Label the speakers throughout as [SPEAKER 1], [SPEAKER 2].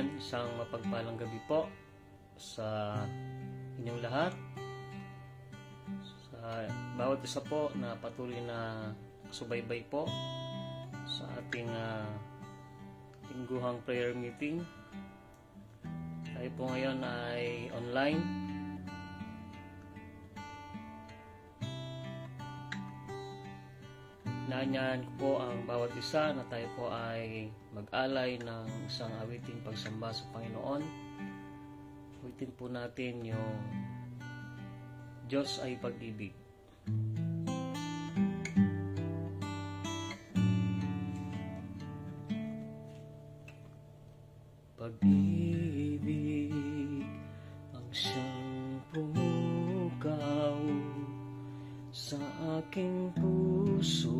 [SPEAKER 1] kaibigan, isang mapagpalang gabi po sa inyong lahat. Sa bawat isa po na patuloy na subaybay po sa ating lingguhang prayer meeting. Tayo po ngayon ay online. Inaanyahan ko po ang bawat isa na tayo po ay mag-alay ng isang awiting pagsamba sa Panginoon. Awitin po natin yung Diyos ay pag-ibig. Pag-ibig ang siyang pumukaw sa aking puso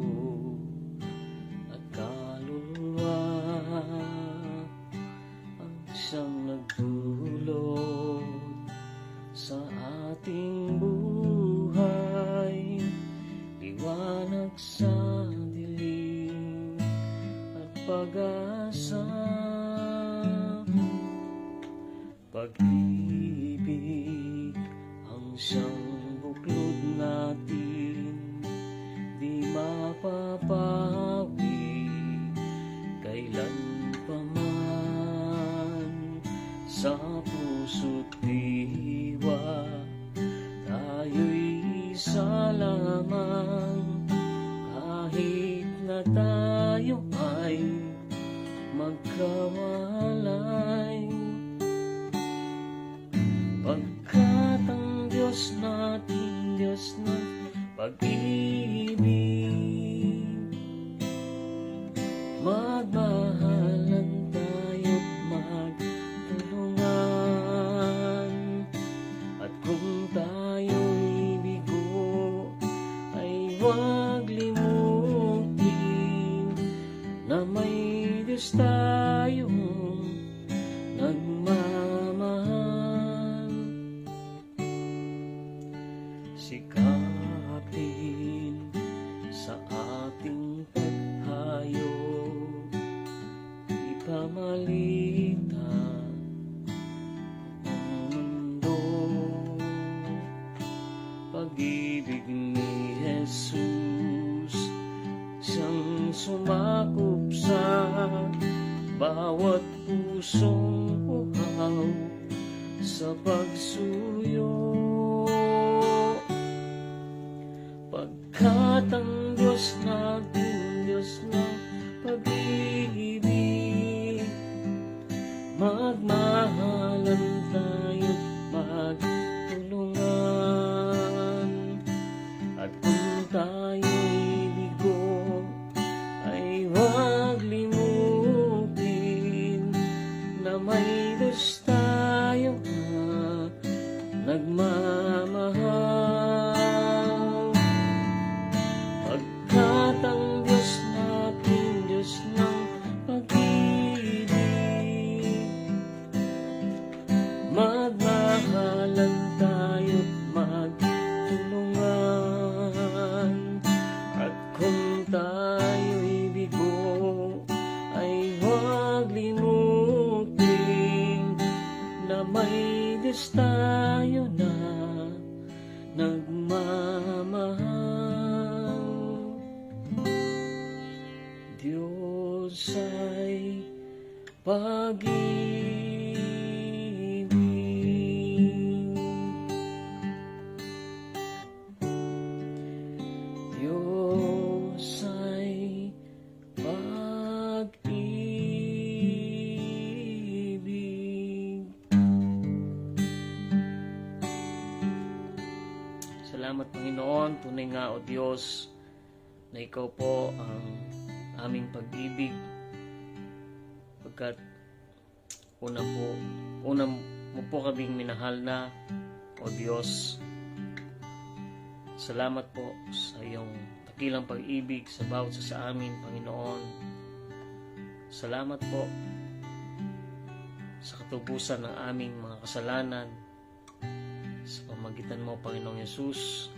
[SPEAKER 1] at kaluluwa, ang siyang nagdulot sa ating buhay, liwanag sa dilim at pag-asa. Pag-ibig ang siyang buklod natin, di mapapawi kailan pa man. Sa puso't diwa tayo'y isa lamang, kahit na tayo ay magkawalay. Pagkat ang Diyos natin, Diyos ng pag-ibig, magmahalan tayo't magtulungan. At kung tayo'y bigo, ay huwag limutin na may Diyos tayong nagmamahal. Sikapin sa ating paghayo, ipamalita ang mundo. Pag-ibig ni Jesus, siyang sumakop sa bawat pusong uhaw sa pagsuyo. Pagkat ang Diyos natin, Diyos ng pag-ibig, magmahalan tayo't magtulungan. At kung tayo'y bigo, ay huwag limutin na may Diyos tayo na nagmamahal. Pagkat ang Diyos natin, Diyos ng pag-ibig, magmahalan tayo't magtulungan. At kung tayo'y bigo, ay huwag limutin na may Diyos tayo na nagmamahal. Diyos ay pag-ibig. Diyos ay pag-ibig. Salamat Panginoon, tunay nga o Diyos na Ikaw po ang aming pag-ibig. Pagkat una mo po kaming minahal na o Diyos. Salamat po sa iyong dakilang pag-ibig sa bawat sa amin, Panginoon. Salamat po sa katubusan ng aming mga kasalanan sa pamagitan mo, Panginoong Yesus.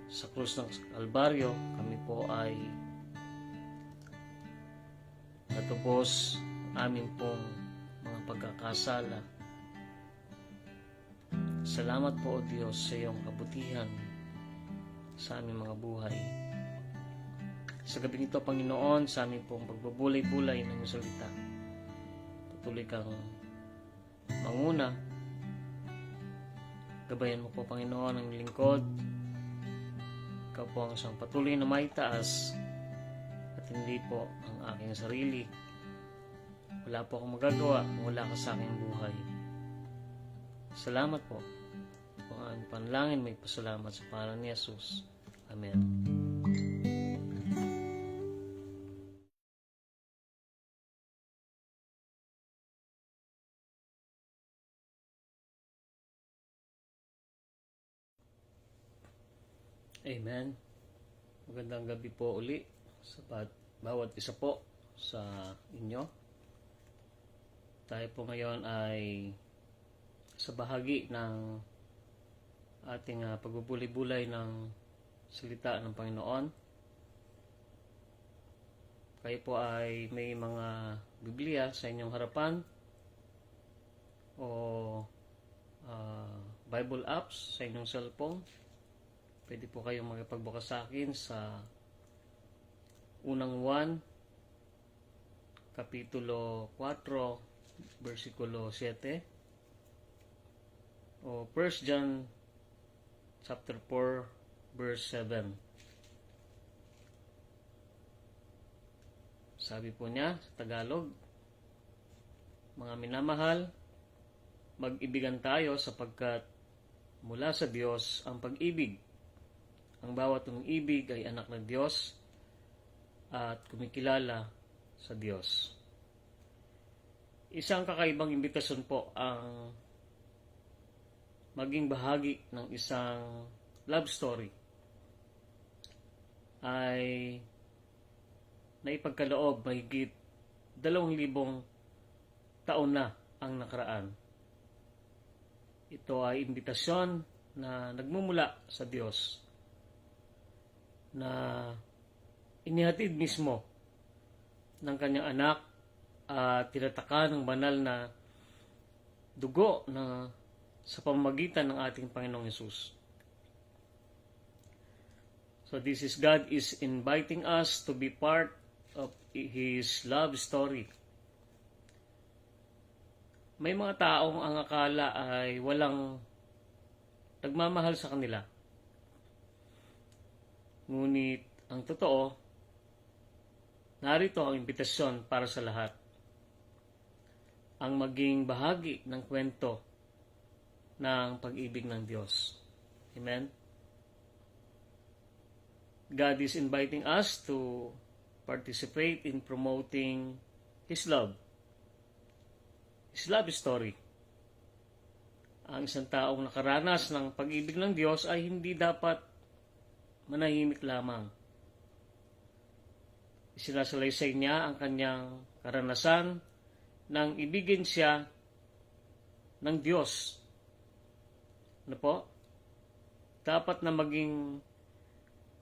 [SPEAKER 1] Sa krus ng Kalbaryo, kami po ay natubos aming pong pagkakasala. Salamat po, O Diyos, sa iyong kabutihan sa aming mga buhay. Sa gabing ito, Panginoon, sa aming pong pagbubulay-bulay ng iyong salita, patuloy kang manguna. Gabayan mo po, Panginoon, ang lingkod. Ikaw po ang isang patuloy na may taas at hindi po ang aking sarili. Wala po akong magagawa kung wala ka sa aking buhay. Salamat po. Kung ang panalangin may pasalamat sa pangalan ni Jesus. Amen. Amen. Magandang gabi po uli sa bawat isa po sa inyo. Tayo po ngayon ay sa bahagi ng ating pagbubulay-bulay ng salita ng Panginoon. Kayo po ay may mga Biblia sa inyong harapan o Bible apps sa inyong cellphone. Pwede po kayong magpagbukas sa akin sa unang 1, Kapitulo 4, versikulo 7, o 1 John chapter 4, verse 7. Sabi po niya sa Tagalog, mga minamahal, mag-ibigan tayo sapagkat mula sa Diyos ang pag-ibig. Ang bawat umibig ay anak ng Diyos at kumikilala sa Diyos. Isang kakaibang imbitasyon po ang maging bahagi ng isang love story ay naipagkaloob mahigit 2,000 taon na ang nakaraan. Ito ay imbitasyon na nagmumula sa Diyos na inihatid mismo ng kanyang anak at tinataka ng banal na dugo na sa pamamagitan ng ating Panginoong Hesus. So this is God is inviting us to be part of His love story. May mga taong ang akala ay walang nagmamahal sa kanila. Ngunit ang totoo, narito ang imbitasyon para sa lahat. Ang maging bahagi ng kwento ng pag-ibig ng Diyos. Amen? God is inviting us to participate in promoting His love. His love story. Ang isang taong nakaranas ng pag-ibig ng Diyos ay hindi dapat manahimik lamang. Isinasalaysay niya ang kanyang karanasan nang ibigin siya ng Diyos. Ano po? Dapat na maging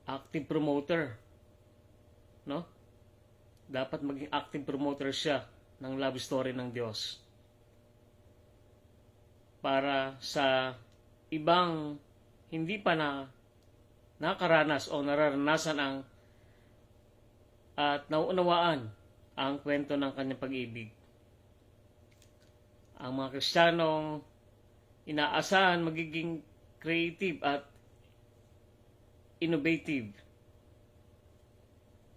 [SPEAKER 1] active promoter. No? Dapat maging active promoter siya ng love story ng Diyos. Para sa ibang hindi pa nakaranas o nararanasan at nauunawaan ang kwento ng kanyang pag-ibig. Ang mga Kristiyanong inaasahan magiging creative at innovative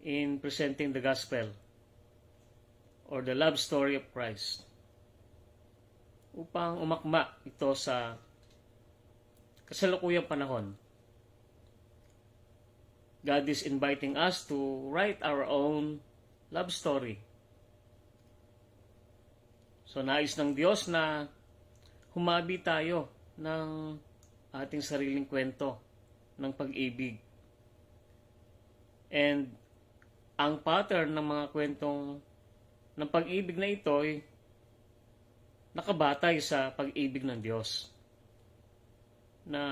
[SPEAKER 1] in presenting the gospel or the love story of Christ upang umakma ito sa kasalukuyang panahon. God is inviting us to write our own love story. So nais ng Diyos na humabi tayo ng ating sariling kwento ng pag-ibig. And ang pattern ng mga kwentong ng pag-ibig na ito ay nakabatay sa pag-ibig ng Diyos na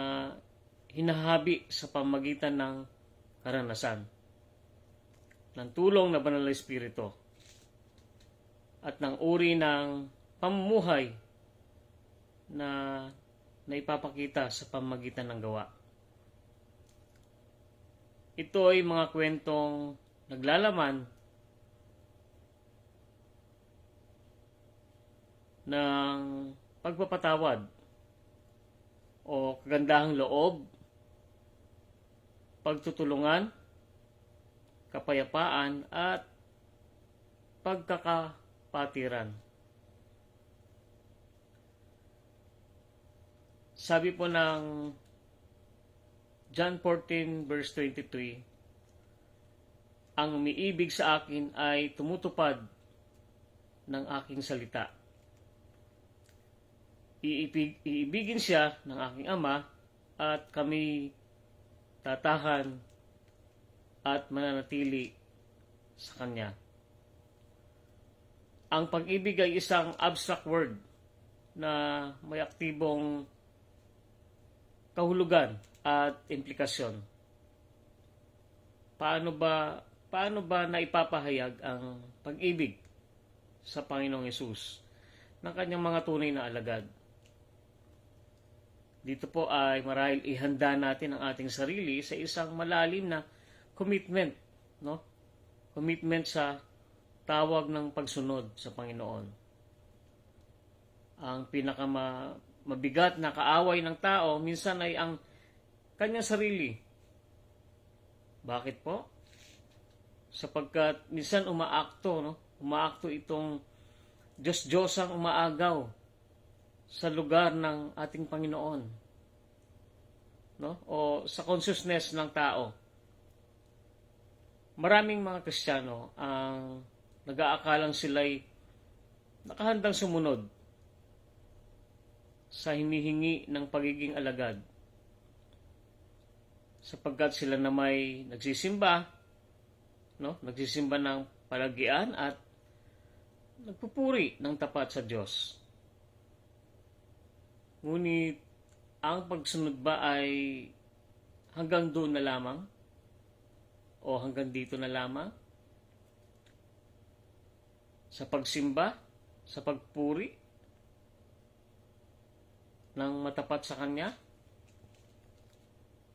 [SPEAKER 1] hinahabi sa pamagitan ng karanasan ng tulong na banal na Espiritu at ng uri ng pamumuhay na ipapakita sa pamamagitan ng gawa. Ito ay mga kwentong naglalaman ng pagpapatawad o kagandahang loob, pagtutulungan, kapayapaan at pagkakapatiran. Sabi po ng John 14 verse 23, ang umiibig sa akin ay tumutupad ng aking salita. Iibigin siya ng aking Ama at kami tatahan at mananatili sa Kanya. Ang pag-ibig ay isang abstract word na may aktibong kahulugan at implikasyon. Paano ba naipapahayag ang pag-ibig sa Panginoong Hesus ng kanyang mga tunay na alagad? Dito po ay marahil ihanda natin ang ating sarili sa isang malalim na commitment, no? Commitment sa tawag ng pagsunod sa Panginoon. Ang pinakamabigat na kaaway ng tao minsan ay ang kanyang sarili. Bakit po? Sapagkat minsan umaakto, no? Umaakto itong Diyos-Diyosang umaagaw sa lugar ng ating Panginoon, no? O sa consciousness ng tao. Maraming mga Kristiyano ang nag-aakalang sila'y nakahandang sumunod sa hinihingi ng pagiging alagad, sapagkat sila na may nagsisimba, no? Nagsisimba ng palagian at nagpupuri ng tapat sa Diyos. Ngunit, ang pagsunod ba ay hanggang doon na lamang? O hanggang dito na lamang? Sa pagsimba? Sa pagpuri? Ng matapat sa Kanya?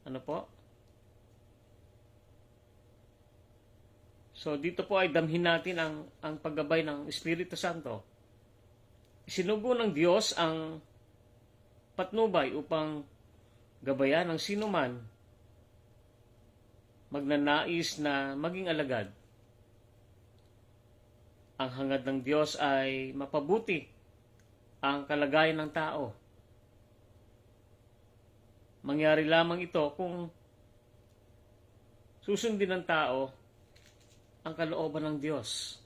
[SPEAKER 1] Ano po? So, dito po ay damhin natin ang paggabay ng Espiritu Santo. Isinugo ng Diyos ang patnubay upang gabayan ng sinuman magnanais na maging alagad. Ang hangad ng Diyos ay mapabuti ang kalagayan ng tao. Mangyari lamang ito kung susundin ng tao ang kalooban ng Diyos.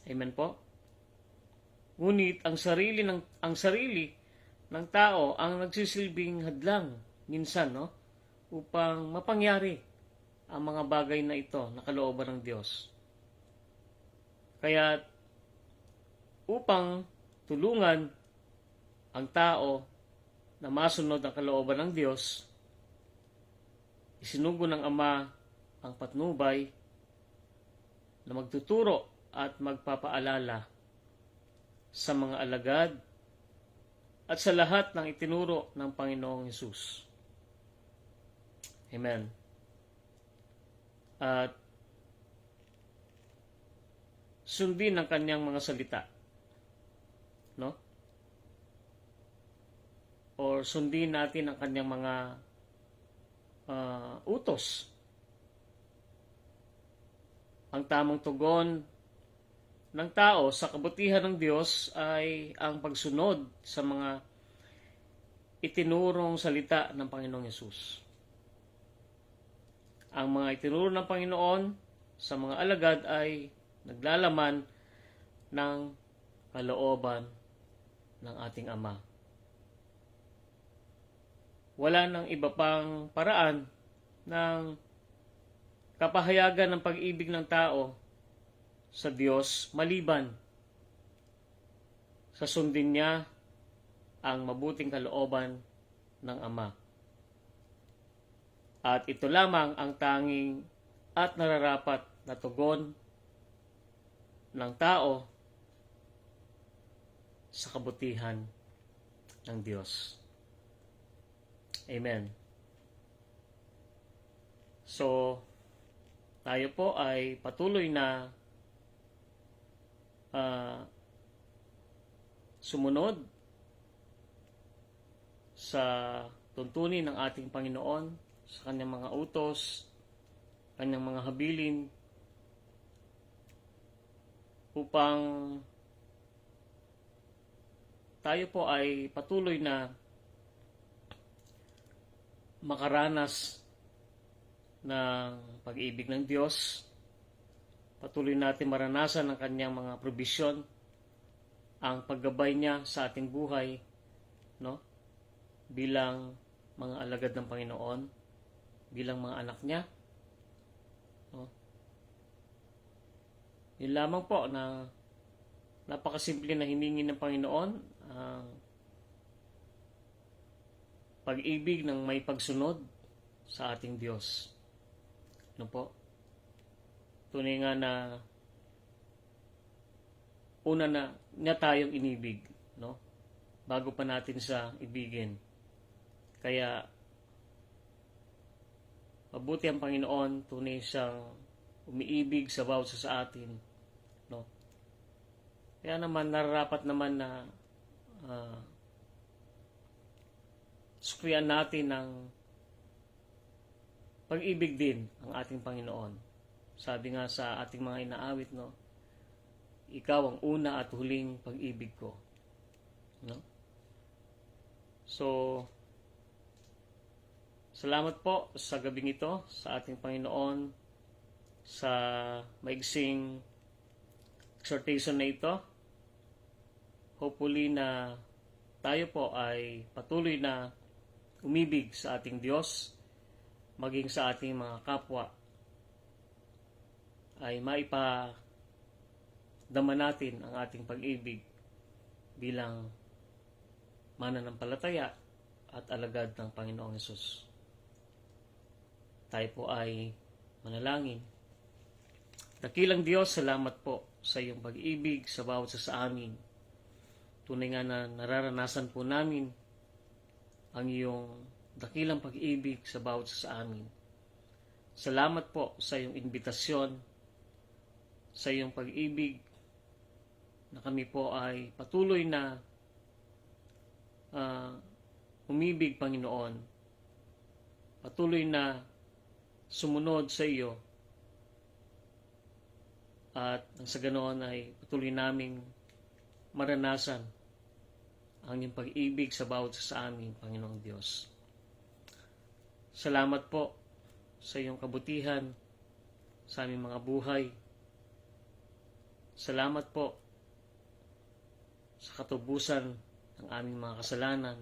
[SPEAKER 1] Amen po? Ngunit ang sarili ng tao ang nagsisilbing hadlang minsan, no, upang mapangyari ang mga bagay na ito na kalooban ng Diyos. Kaya upang tulungan ang tao na masunod ang kalooban ng Diyos, isinugo ng Ama ang patnubay na magtuturo at magpapaalala sa mga alagad at sa lahat ng itinuro ng Panginoong Hesus. Amen. At sundin ang kanyang mga salita. No? Or sundin natin ang kanyang mga utos. Ang tamang tugon ng tao sa kabutihan ng Diyos ay ang pagsunod sa mga itinurong salita ng Panginoong Hesus. Ang mga itinuro ng Panginoon sa mga alagad ay naglalaman ng kalooban ng ating Ama. Wala nang iba pang paraan ng kapahayagan ng pag-ibig ng tao sa Diyos maliban sa sundin niya ang mabuting kalooban ng Ama. At ito lamang ang tanging at nararapat na tugon ng tao sa kabutihan ng Diyos. Amen. So, tayo po ay patuloy na sumunod sa tuntunin ng ating Panginoon, sa kanyang mga utos, kanyang mga habilin, upang tayo po ay patuloy na makaranas ng pag-ibig ng Diyos, patuloy natin maranasan ang kanyang mga probisyon, ang paggabay niya sa ating buhay, no? Bilang mga alagad ng Panginoon, bilang mga anak niya, no? Yun lamang po na napakasimple na hiningi ng Panginoon, ang pag-ibig ng may pagsunod sa ating Diyos. Ano po? Tunay nga na una na niya tayong inibig, no? Bago pa natin sa ibigin. Kaya mabuti ang Panginoon, tunay siyang umiibig sa bawat isa sa atin, no? Kaya naman nararapat naman na sukrian natin ng pag-ibig din ang ating Panginoon. Sabi nga sa ating mga inaawit, no? Ikaw ang una at huling pag-ibig ko. No? So, salamat po sa gabing ito, sa ating Panginoon, sa maigsing exhortation na ito. Hopefully na tayo po ay patuloy na umibig sa ating Diyos, maging sa ating mga kapwa, ay maipadama natin ang ating pag-ibig bilang mananampalataya at alagad ng Panginoong Hesus. Tayo po ay manalangin. Dakilang Diyos, salamat po sa iyong pag-ibig sa bawat isa sa amin. Tunay nga na nararanasan po namin ang iyong dakilang pag-ibig sa bawat isa sa amin. Salamat po sa iyong imbitasyon, sa iyong pag-ibig, na kami po ay patuloy na umibig, Panginoon. Patuloy na sumunod sa iyo. At sa ganoon ay patuloy naming maranasan ang iyong pag-ibig sa bawat isa sa amin, Panginoong Diyos. Salamat po sa iyong kabutihan sa aming mga buhay. Salamat po sa katubusan ng aming mga kasalanan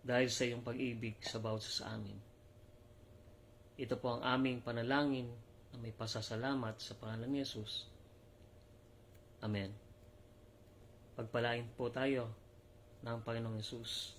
[SPEAKER 1] dahil sa iyong pag-ibig sa bawat isa sa amin. Ito po ang aming panalangin na may pasasalamat sa pangalan ni Jesus. Amen. Pagpalain po tayo ng Panginoong Jesus.